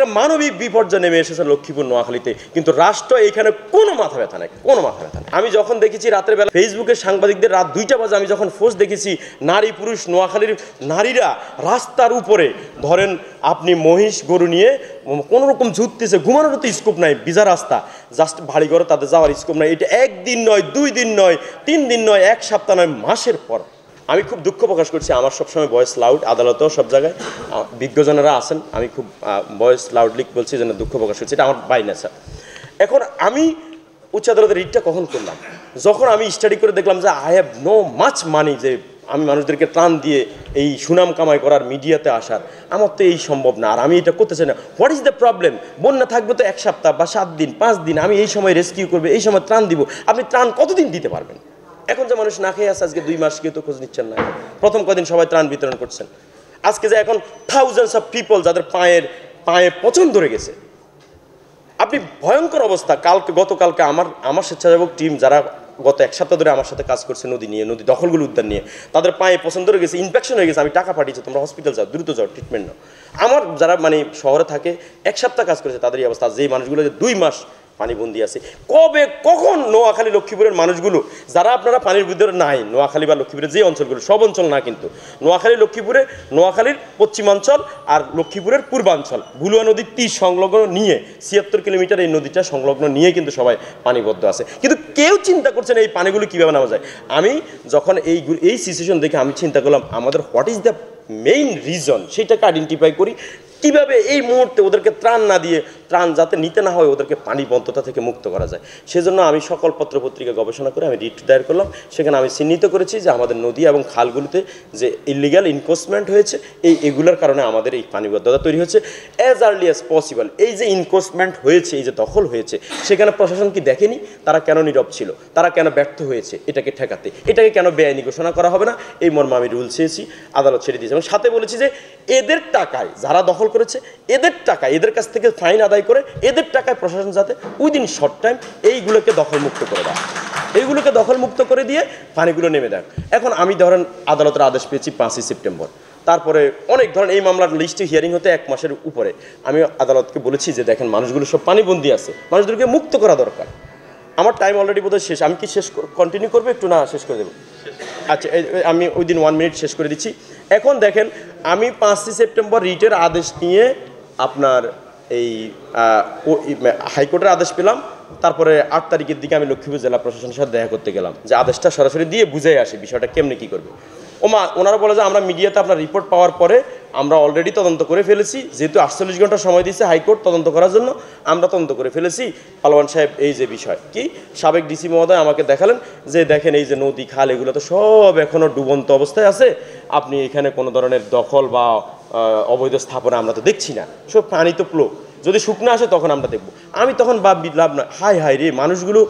একটা মানবিক বিপর্যয় নেমে এসেছে লক্ষ্মীপুর নোয়াখালীতে, কিন্তু রাষ্ট্র এইখানে কোনো মাথা ব্যথা নেই, কোনো মাথা ব্যথা নেই। আমি যখন দেখেছি রাতের বেলা ফেসবুকের সাংবাদিকদের রাত 2টা বাজে আমি যখন পোস্ট দেখেছি, নারী পুরুষ নোয়াখালীর নারীরা রাস্তার উপরে ধরেন আপনি মহিষ গরু নিয়ে কোনো রকম ঝুঁকতেছে, ঘুমানোর তো স্কোপ নাই, ভিজা রাস্তা, জাস্ট বাড়ি ঘরে তাদের যাওয়ার স্কোপ নাই। এটা 1 দিন নয়, 2 দিন নয়, 3 দিন নয়, 1 সপ্তাহ নয়, মাসের পর। আমি খুব দুঃখ প্রকাশ করছি, আমার সবসময় ভয়েস লাউড, আদালতেও সব জায়গায় বিজ্ঞজনেরা আছেন, আমি খুব ভয়েস লাউডলি বলছি যেন দুঃখ প্রকাশ করছি, এটা আমার বাই নেচার। এখন আমি উচ্চ আদালতের রিটটা কখন করলাম, যখন আমি স্টাডি করে দেখলাম যে I have no much money, যে আমি মানুষদেরকে ত্রাণ দিয়ে এই সুনাম কামাই করার, মিডিয়াতে আসার, আমার তো এই সম্ভব না, আর আমি এটা করতে চাই না। What is the problem? বন্যা থাকবে তো 1 সপ্তাহ বা 7 দিন 5 দিন, আমি এই সময় রেস্কিউ করবে, এই সময় ত্রাণ দিব, আপনি ত্রাণ কতদিন দিতে পারবেন? এখন যে মানুষ না খেয়ে আছে আজকে 2 মাস, কেউ তো খোঁজ নিচ্ছেন না। প্রথম কদিন সবাই ত্রাণ বিতরণ করছেন, আজকে যে এখন থাউজেন্ডস অফ পিপল যাদের পায়ে পচন ধরে গেছে, আপনি ভয়ঙ্কর অবস্থা। গতকালকে আমার স্বেচ্ছাসেবক টিম যারা গত 1 সপ্তাহ ধরে আমার সাথে কাজ করছে নদী নিয়ে, নদী দখলগুলো উদ্ধার নিয়ে, তাদের পায়ে পছন্দ ধরে গেছে, ইনফেকশন হয়ে গেছে, আমি টাকা পাঠিয়েছি, তোমরা হসপিটাল যাও, দ্রুত যাও, ট্রিটমেন্ট নাও। আমার যারা মানে শহরে থাকে 1 সপ্তাহ কাজ করেছে তাদেরই অবস্থা, যেই মানুষগুলো যে 2 মাস পানিবন্দি আছে। কখন নোয়াখালী লক্ষ্মীপুরের মানুষগুলো যারা আপনারা পানির ভিতরে নাই, নোয়াখালী বা লক্ষ্মীপুরের যে অঞ্চলগুলো, সব অঞ্চল না কিন্তু, নোয়াখালী লক্ষ্মীপুরে, নোয়াখালীর পশ্চিমাঞ্চল আর লক্ষ্মীপুরের পূর্বাঞ্চল, ভুলুয়া নদীর তীর সংলগ্ন নিয়ে 76 কিলোমিটার এই নদীটা সংলগ্ন নিয়ে কিন্তু সবাই পানিবদ্ধ আছে, কিন্তু কেউ চিন্তা করছেন এই পানিগুলো কীভাবে নেওয়া যায়। আমি যখন এই সিচুয়েশন দেখে আমি চিন্তা করলাম আমাদের what is the main reason, সেটাকে আইডেন্টিফাই করি, কিভাবে এই মুহূর্তে ওদেরকে ত্রাণ না দিয়ে, ত্রাণ যাতে নিতে না হয়, ওদেরকে পানিবদ্ধতা থেকে মুক্ত করা যায়। সেজন্য আমি সকল পত্রপত্রিকা গবেষণা করে আমি রিট দায়ের করলাম। সেখানে আমি চিহ্নিত করেছি যে আমাদের নদী এবং খালগুলিতে যে ইলিগাল ইনক্রোচমেন্ট হয়েছে, এগুলোর কারণে আমাদের এই পানিবদ্ধতা তৈরি হচ্ছে। অ্যাজ আর্লি অ্যাজ পসিবল এই যে ইনক্রোচমেন্ট হয়েছে, এই যে দখল হয়েছে, সেখানে প্রশাসন কি দেখেনি? তারা কেন নীরব ছিল? তারা কেন ব্যর্থ হয়েছে এটাকে ঠেকাতে? এটাকে কেন বেআইনি ঘোষণা করা হবে না? এই মর্মে আমি রুল চেয়েছি, আদালত ছেড়ে দিয়েছি, এবং সাথে বলেছি যে এদের টাকায় যারা দখল করেছে, এদের টাকা, এদের কাছ থেকে ফাইন আদায় করে এদের টাকায় প্রশাসন যাতে উইদিন শর্ট টাইম এইগুলোকে দখলমুক্ত করে দেয়, এইগুলোকে দখলমুক্ত করে দিয়ে পানিগুলো নেমে দেয়। এখন আমি ধরেন আদালতের আদেশ পেয়েছি 5ই সেপ্টেম্বর, তারপরে অনেক ধরেন এই মামলার লিস্টে হিয়ারিং হতে 1 মাসের উপরে। আমি আদালতকে বলেছি যে দেখেন মানুষগুলো সব পানিবন্দী আছে, মানুষদেরকে মুক্ত করা দরকার। আমার টাইম অলরেডি বোধহয় শেষ, আমি কি শেষ কন্টিনিউ করবো একটু, না শেষ করে দেবো? আচ্ছা, আমি ওই দিন 1 মিনিট শেষ করে দিচ্ছি। এখন দেখেন আমি 5ই সেপ্টেম্বর রিটের আদেশ নিয়ে আপনার এই হাইকোর্টের আদেশ পেলাম, তারপরে 8 তারিখের দিকে আমি লক্ষ্মীপুর জেলা প্রশাসনের সাথে দেখা করতে গেলাম যে আদেশটা সরাসরি দিয়ে বুঝাই আসে বিষয়টা কেমনে কী করবে। ওনারা বলে যে আমরা মিডিয়াতে আপনার রিপোর্ট পাওয়ার পরে আমরা অলরেডি তদন্ত করে ফেলেছি, যেহেতু 48 ঘন্টা সময় দিয়েছে হাইকোর্ট তদন্ত করার জন্য, আমরা তদন্ত করে ফেলেছি। পালোয়ান সাহেব এই যে বিষয় কি, সাবেক ডিসি মহোদয় আমাকে দেখালেন যে দেখেন এই যে নদী খাল এগুলো তো সব এখনও ডুবন্ত অবস্থায় আছে, আপনি এখানে কোনো ধরনের দখল বা অবৈধ স্থাপনা আমরা তো দেখছি না, সব পানি তো ফ্লো, যদি শুকনো আসে তখন আমরা দেখব। আমি তখন লাভ না, হাই রে, মানুষগুলো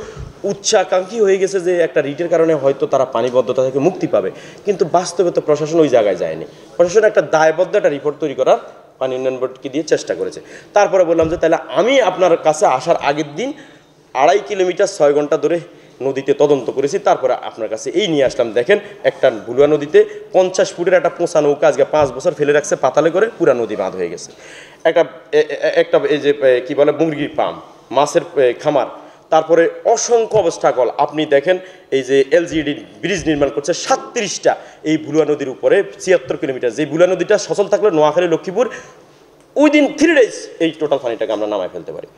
উচ্চাকাঙ্ক্ষী হয়ে গেছে যে একটা রিটের কারণে হয়তো তারা পানিবদ্ধতা থেকে মুক্তি পাবে, কিন্তু বাস্তবে তো প্রশাসন ওই জায়গায় যায়নি। প্রশাসন একটা দায়বদ্ধ একটা রিপোর্ট তৈরি করার পানি উন্নয়ন বোর্ডকে দিয়ে চেষ্টা করেছে। তারপরে বললাম যে তাহলে আমি আপনার কাছে আসার আগের দিন 2.5 কিলোমিটার 6 ঘন্টা ধরে নদীতে তদন্ত করেছি, তারপরে আপনার কাছে এই নিয়ে আসলাম। দেখেন একটা ভুলুয়া নদীতে 50 ফুটের একটা পোঁছা নৌকা আজকে 5 বছর ফেলে রাখছে পাতালে করে, পুরা নদী বাঁধ হয়ে গেছে। একটা এই যে কি বলে মুরগির পাম্প, মাছের খামার, তারপরে অসংখ্য অবস্থাকল। আপনি দেখেন এই যে এলজিডি ব্রিজ নির্মাণ করছে 37টা এই ভুলুয়া নদীর উপরে 76 কিলোমিটার, যে ভুলুয়া নদীটা সচল থাকলে নোয়াখালী লক্ষ্মীপুর উইদিন 3 days এই টোটাল পানিটাকে আমরা নামায় ফেলতে পারি।